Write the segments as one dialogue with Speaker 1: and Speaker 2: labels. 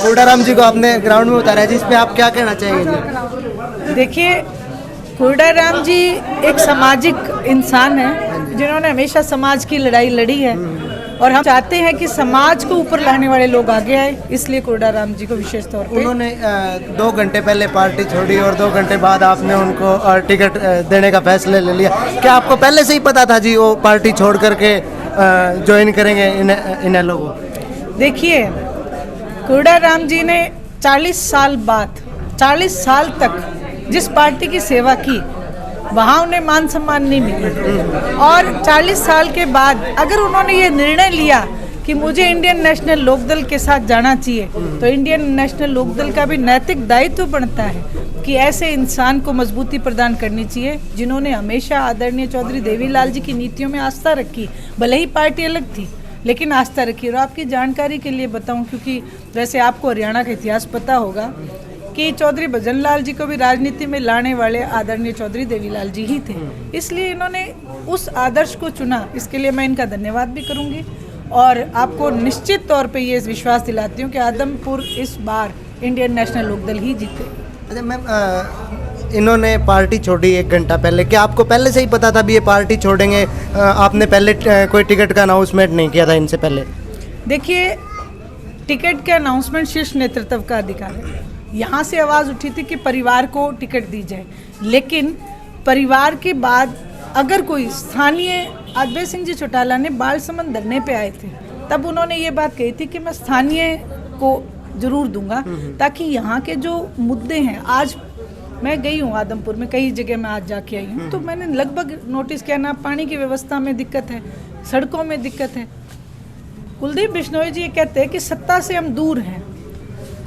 Speaker 1: कोडाराम जी को आपने ग्राउंड में उतारा है, जिसमें आप क्या कहना चाहेंगे?
Speaker 2: देखिए, कोडाराम जी एक सामाजिक इंसान है जिन्होंने हमेशा समाज की लड़ाई लड़ी है और हम चाहते हैं कि समाज को ऊपर लाने वाले लोग आगे आए, इसलिए कोडाराम जी को विशेष तौर पे।
Speaker 1: उन्होंने 2 घंटे पहले पार्टी छोड़ी और 2 घंटे बाद आपने उनको टिकट देने का फैसला ले लिया। क्या आपको पहले से ही पता था जी वो पार्टी छोड़ करके ज्वाइन करेंगे इन लोगों?
Speaker 2: देखिए, कोडाराम जी ने 40 साल बाद 40 साल तक जिस पार्टी की सेवा की वहाँ उन्हें मान सम्मान नहीं मिला, और 40 साल के बाद अगर उन्होंने ये निर्णय लिया कि मुझे इंडियन नेशनल लोकदल के साथ जाना चाहिए, तो इंडियन नेशनल लोकदल का भी नैतिक दायित्व बनता है कि ऐसे इंसान को मजबूती प्रदान करनी चाहिए जिन्होंने हमेशा आदरणीय चौधरी देवीलाल जी की नीतियों में आस्था रखी। भले ही पार्टी अलग थी लेकिन आस्था रखी। और आपकी जानकारी के लिए बताऊं, क्योंकि वैसे आपको हरियाणा का इतिहास पता होगा कि चौधरी भजनलाल जी को भी राजनीति में लाने वाले आदरणीय चौधरी देवीलाल जी ही थे, इसलिए इन्होंने उस आदर्श को चुना। इसके लिए मैं इनका धन्यवाद भी करूंगी और आपको निश्चित तौर पे ये विश्वास दिलाती हूँ कि आदमपुर इस बार इंडियन नेशनल लोकदल ही जीते।
Speaker 1: अच्छा मैम, इन्होंने पार्टी छोड़ी 1 घंटा पहले, क्या आपको पहले से ही पता था भी ये पार्टी छोड़ेंगे? आपने पहले कोई टिकट का अनाउंसमेंट नहीं किया था इनसे पहले?
Speaker 2: देखिए, टिकट का अनाउंसमेंट शीर्ष नेतृत्व का अधिकार है। यहाँ से आवाज़ उठी थी कि परिवार को टिकट दी जाए, लेकिन परिवार के बाद अगर कोई स्थानीय अद्वैत सिंह जी चौटाला ने बालसमंद धरने पे आए थे, तब उन्होंने ये बात कही थी कि मैं स्थानीय को जरूर दूंगा, ताकि यहाँ के जो मुद्दे हैं, आज मैं गई हूँ आदमपुर में, कई जगह मैं आज जाके आई हूँ, तो मैंने लगभग नोटिस किया ना, पानी की व्यवस्था में दिक्कत है, सड़कों में दिक्कत है। कुलदीप बिश्नोई जी ये कहते हैं कि सत्ता से हम दूर हैं।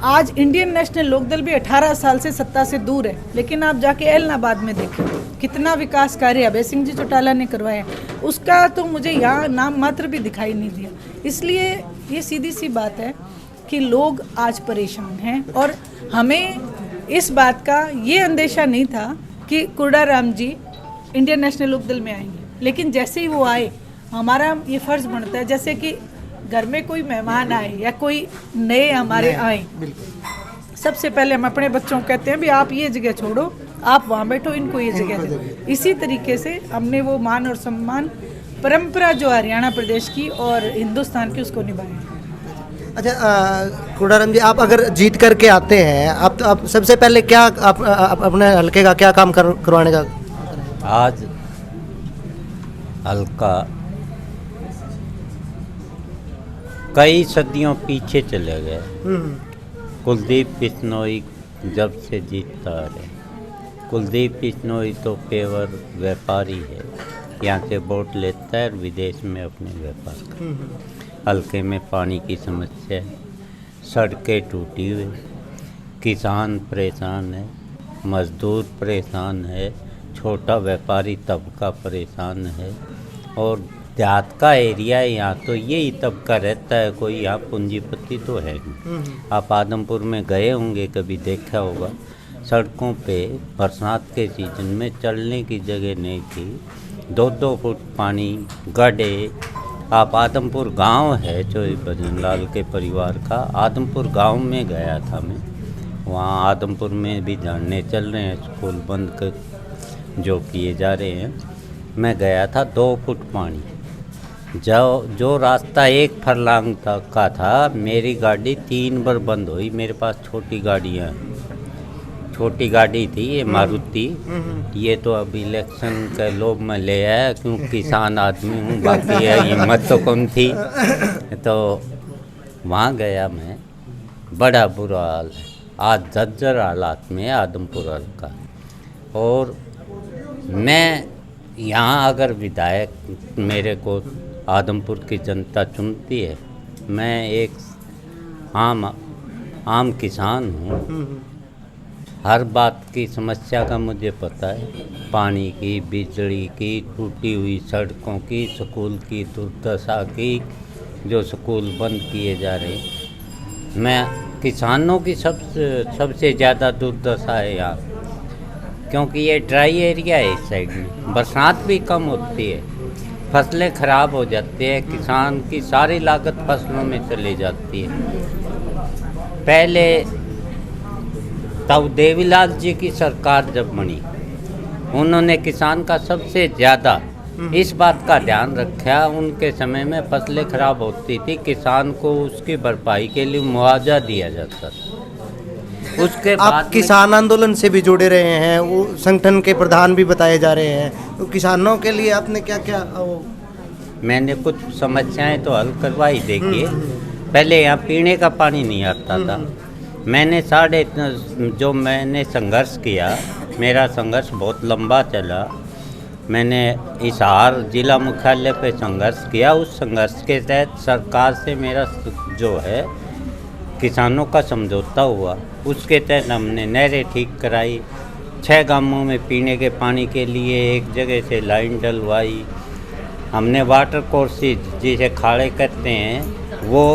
Speaker 2: आज इंडियन नेशनल लोकदल भी 18 साल से सत्ता से दूर है, लेकिन आप जाके एलनाबाद में देखें कितना विकास कार्य अभय सिंह जी चौटाला ने करवाया, उसका तो मुझे यहाँ नाम मात्र भी दिखाई नहीं दिया। इसलिए ये सीधी सी बात है कि लोग आज परेशान हैं और हमें इस बात का ये अंदेशा नहीं था कि कोडाराम जी इंडियन नेशनल लोकदल में आएंगे, लेकिन जैसे ही वो आए, हमारा ये फ़र्ज़ बनता है जैसे कि घर में कोई मेहमान आए या कोई नए हमारे आए, सबसे पहले हम अपने बच्चों को कहते हैं भी आप ये जगह छोड़ो, आप वहाँ बैठो, इनको ये जगह दो। इसी तरीके से हमने वो मान और सम्मान परंपरा जो हरियाणा प्रदेश की और हिंदुस्तान की, उसको निभाया।
Speaker 1: अच्छा कोडाराम जी, आप अगर जीत करके आते हैं, आप सबसे पहले क्या आप अपने हल्के का क्या काम करवाने का?
Speaker 3: आज हल्का कई सदियों पीछे चले गए। कुलदीप बिश्नोई जब से जीतता रहे। कुलदीप बिश्नोई तो पेवर व्यापारी है, यहाँ से वोट लेता है और विदेश में अपने व्यापार करता है। हल्के में पानी की समस्या है, सड़कें टूटी हुई, किसान परेशान है, मजदूर परेशान है, छोटा व्यापारी तबका परेशान है, और देहात का एरिया है, यहाँ तो यही तबका रहता है, कोई यहाँ पूंजीपति तो है नहीं। आप आदमपुर में गए होंगे, कभी देखा होगा, सड़कों पे बरसात के सीजन में चलने की जगह नहीं थी, 2-2 फुट पानी, गड्ढे। आप आदमपुर गांव है चौधरी भजनलाल के परिवार का, आदमपुर गांव में गया था मैं, वहाँ आदमपुर में भी धरने चल रहे हैं, स्कूल बंद कर जो किए जा रहे हैं, मैं गया था, 2 फुट पानी। जो रास्ता 1 फरलांग तक का था, मेरी गाड़ी 3 बार बंद हुई। मेरे पास छोटी गाड़ियाँ, छोटी गाड़ी थी ये मारुति, ये तो अब इलेक्शन के लोभ में ले आया, क्योंकि किसान आदमी हूँ, बाकी है हिम्मत तो कम थी। तो वहाँ गया मैं, बड़ा बुरा हाल है, आज जर्जर हालात में आदमपुर हल्का। और मैं यहाँ अगर विधायक मेरे को आदमपुर की जनता चुनती है, मैं एक आम किसान हूँ, हर बात की समस्या का मुझे पता है, पानी की, बिजली की, टूटी हुई सड़कों की, स्कूल की दुर्दशा की, जो स्कूल बंद किए जा रहे हैं। मैं किसानों की सबसे ज़्यादा दुर्दशा है यहाँ। क्योंकि ये ड्राई एरिया है इस साइड में, बरसात भी कम होती है, फसलें खराब हो जाती है, किसान की सारी लागत फसलों में चली जाती है। पहले तब देवीलाल जी की सरकार जब बनी, उन्होंने किसान का सबसे ज़्यादा इस बात का ध्यान रखा। उनके समय में फसलें खराब होती थी, किसान को उसकी भरपाई के लिए मुआवजा दिया जाता था। उसके
Speaker 1: आप
Speaker 3: बाद
Speaker 1: किसान आंदोलन से भी जुड़े रहे हैं, वो संगठन के प्रधान भी बताए जा रहे हैं, तो किसानों के लिए आपने क्या क्या
Speaker 3: मैंने कुछ समस्याएं तो हल करवाई। देखिए, पहले यहाँ पीने का पानी नहीं आता था। मैंने मैंने संघर्ष किया, मेरा संघर्ष बहुत लंबा चला। मैंने हिसार जिला मुख्यालय पे संघर्ष किया। उस संघर्ष के तहत सरकार से मेरा जो है किसानों का समझौता हुआ। उसके तहत हमने नहरें ठीक कराई, 6 गांवों में पीने के पानी के लिए एक जगह से लाइन डलवाई। हमने वाटर कोर्सेज जिसे खाड़े कहते हैं वो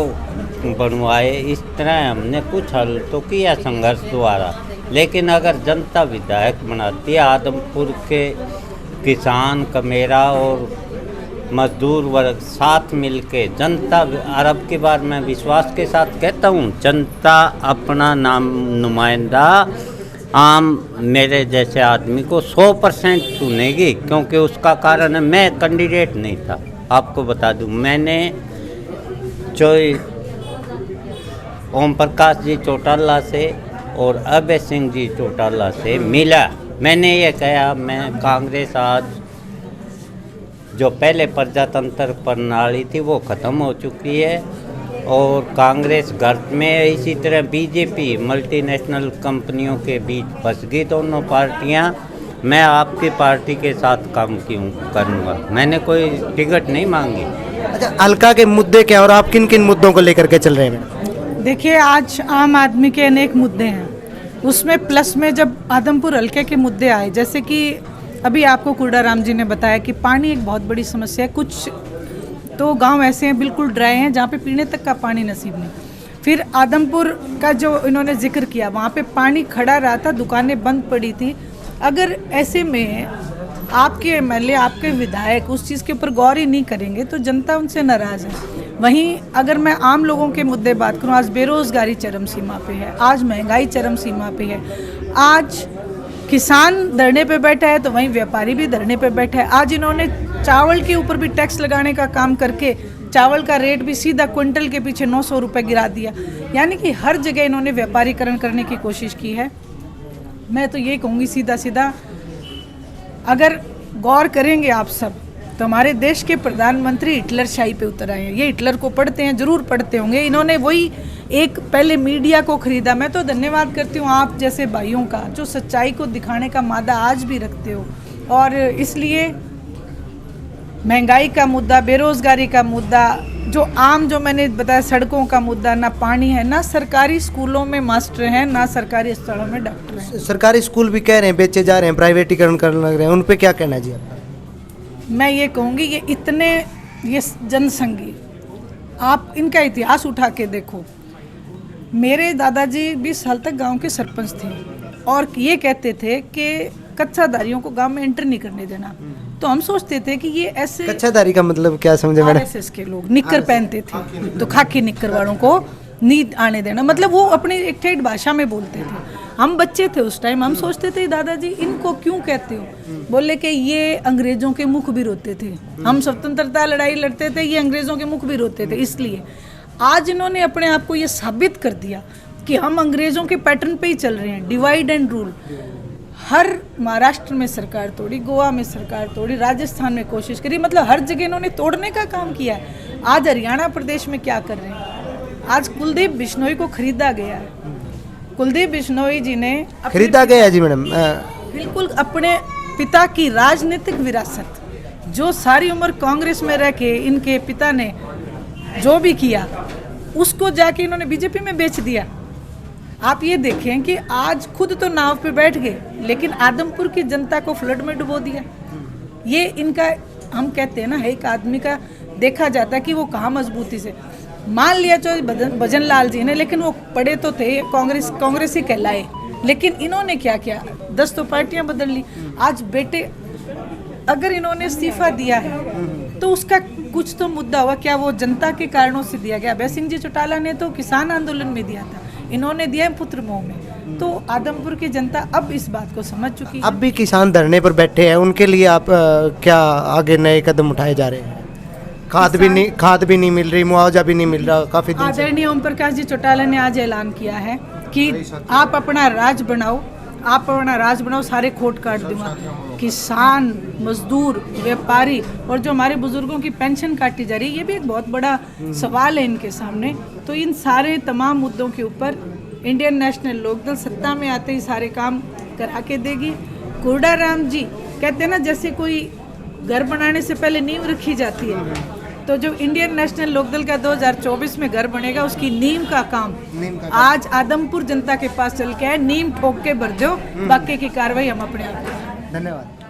Speaker 3: बनवाए। इस तरह हमने कुछ हल तो किया संघर्ष द्वारा। लेकिन अगर जनता विधायक बनाती है, आदमपुर के किसान, कमेरा और मजदूर वर्ग साथ मिलके जनता, और अब की बार मैं विश्वास के साथ कहता हूँ, जनता अपना नुमाइंदा आम मेरे जैसे आदमी को 100% चुनेगी। क्योंकि उसका कारण है, मैं कैंडिडेट नहीं था। आपको बता दूं, मैंने ओम प्रकाश जी चौटाला से और अभय सिंह जी चौटाला से मिला। मैंने ये कहा, मैं कांग्रेस आज जो पहले प्रजातंत्र प्रणाली थी वो ख़त्म हो चुकी है और कांग्रेस घर में, इसी तरह बीजेपी मल्टीनेशनल कंपनियों के बीच फंस गई दोनों पार्टियां। मैं आपकी पार्टी के साथ काम क्यों करूँगा? मैंने कोई टिकट नहीं मांगी।
Speaker 1: अच्छा, हल्का के मुद्दे क्या और आप किन किन मुद्दों को लेकर के चल रहे हैं?
Speaker 2: देखिए, आज आम आदमी के अनेक मुद्दे हैं, उसमें प्लस में जब आदमपुर हल्के के मुद्दे आए, जैसे कि अभी आपको कुर्डाराम जी ने बताया कि पानी एक बहुत बड़ी समस्या है। कुछ तो गांव ऐसे हैं बिल्कुल ड्राई हैं जहाँ पे पीने तक का पानी नसीब नहीं। फिर आदमपुर का जो इन्होंने जिक्र किया, वहाँ पे पानी खड़ा रहा था, दुकानें बंद पड़ी थी। अगर ऐसे में आपके एमएलए, आपके विधायक उस चीज़ के ऊपर गौर ही नहीं करेंगे तो जनता उनसे नाराज़ है। वहीं अगर मैं आम लोगों के मुद्दे बात करूं, आज बेरोज़गारी चरम सीमा पे है, आज महंगाई चरम सीमा पे है, आज किसान धरने पे बैठा है तो वहीं व्यापारी भी धरने पे बैठा है। आज इन्होंने चावल के ऊपर भी टैक्स लगाने का काम करके चावल का रेट भी सीधा क्विंटल के पीछे 900 रुपये गिरा दिया। यानी कि हर जगह इन्होंने व्यापारीकरण करने की कोशिश की है। मैं तो ये कहूँगी सीधा सीधा, अगर गौर करेंगे आप सब तो हमारे देश के प्रधानमंत्री हिटलर शाही पे उतर आए हैं। ये हिटलर को पढ़ते हैं, जरूर पढ़ते होंगे। इन्होंने वही एक पहले मीडिया को खरीदा। मैं तो धन्यवाद करती हूँ आप जैसे भाइयों का, जो सच्चाई को दिखाने का मादा आज भी रखते हो। और इसलिए महंगाई का मुद्दा, बेरोज़गारी का मुद्दा, जो मैंने बताया सड़कों का मुद्दा, ना पानी है, ना सरकारी स्कूलों में मास्टर हैं, ना सरकारी अस्पतालों में डॉक्टर हैं।
Speaker 1: सरकारी स्कूल भी कह रहे हैं बेचे जा रहे हैं, प्राइवेटीकरण करने लग रहे हैं, उन पे क्या कहना है जी आपका?
Speaker 2: मैं ये कहूँगी ये जनसंघी, आप इनका इतिहास उठा के देखो। मेरे दादाजी 20 साल तक गांव के सरपंच थे और ये कहते थे कि कच्चाधारियों को गांव में एंटर नहीं करने देना। तो हम सोचते थे कि ये ऐसे,
Speaker 1: कच्चाधारी का मतलब क्या समझे मैडम?
Speaker 2: आरएसएस के लोग निक्कर पहनते थे तो खाकी निक्कर वालों को नहीं आने देना, मतलब वो अपनी एक ठेठ भाषा में बोलते थे। हम बच्चे थे उस टाइम, हम सोचते थे दादाजी इनको क्यों कहते हो? बोले कि ये अंग्रेजों के मुख भी रोते थे। हम स्वतंत्रता लड़ाई लड़ते थे, ये अंग्रेजों के मुख भी रोते थे। इसलिए आज इन्होंने अपने आप को ये साबित कर दिया कि हम अंग्रेजों के पैटर्न पे ही चल रहे हैं, डिवाइड एंड रूल। हर महाराष्ट्र में सरकार तोड़ी, गोवा में सरकार तोड़ी, राजस्थान में कोशिश करी, मतलब हर जगह इन्होंने तोड़ने का काम किया है। आज हरियाणा प्रदेश में क्या कर रहे हैं? आज कुलदीप बिश्नोई को खरीदा गया है। कुलदीप बिश्नोई जी ने
Speaker 1: खरीदा गया जी मैडम?
Speaker 2: बिल्कुल अपने पिता की राजनीतिक विरासत, जो सारी उम्र कांग्रेस में रह के इनके पिता ने जो भी किया उसको जाके इन्होंने बीजेपी में बेच दिया। आप ये देखें कि आज खुद तो नाव पे बैठ गए लेकिन आदमपुर की जनता को फ्लड में डुबो दिया। ये इनका, हम कहते हैं ना, एक आदमी का देखा जाता है कि वो कहाँ मजबूती से, मान लिया जो भजन लाल जी ने, लेकिन वो पढ़े तो थे, कांग्रेस ही कहलाए, लेकिन इन्होंने क्या किया, 10 तो पार्टियां बदल ली। आज बेटे अगर इन्होंने इस्तीफा दिया है तो उसका कुछ तो मुद्दा हुआ, क्या वो जनता के कारणों से दिया गया? अभय सिंह जी चौटाला ने तो किसान आंदोलन में दिया था, इन्होंने दिया है पुत्र मोह में। तो आदमपुर की जनता अब इस बात को समझ चुकी है।
Speaker 1: अब भी किसान धरने पर बैठे हैं, उनके लिए आप क्या आगे नए कदम उठाए जा रहे हैं? खाद भी नहीं मिल रही, मुआवजा भी नहीं मिल रहा काफी दिन से।
Speaker 2: आदरणीय ओम प्रकाश जी चौटाला ने आज ऐलान किया है कि आप अपना राज बनाओ, आप अपना राज बनाओ, सारे खोट काट दूंगा। किसान, मजदूर, व्यापारी और जो हमारे बुजुर्गों की पेंशन काटी जा रही है, ये भी एक बहुत बड़ा सवाल है इनके सामने। तो इन सारे तमाम मुद्दों के ऊपर इंडियन नेशनल लोकदल सत्ता में आते ही सारे काम करा के देगी। कोरडा राम जी कहते हैं ना, जैसे कोई घर बनाने से पहले नींव रखी जाती है, तो जो इंडियन नेशनल लोकदल का 2024 में घर बनेगा, उसकी नींव का काम आज आदमपुर जनता के पास चल के है। नींव ठोक के भर दो, बाकी की कार्रवाई हम अपने आप करेंगे।
Speaker 1: धन्यवाद।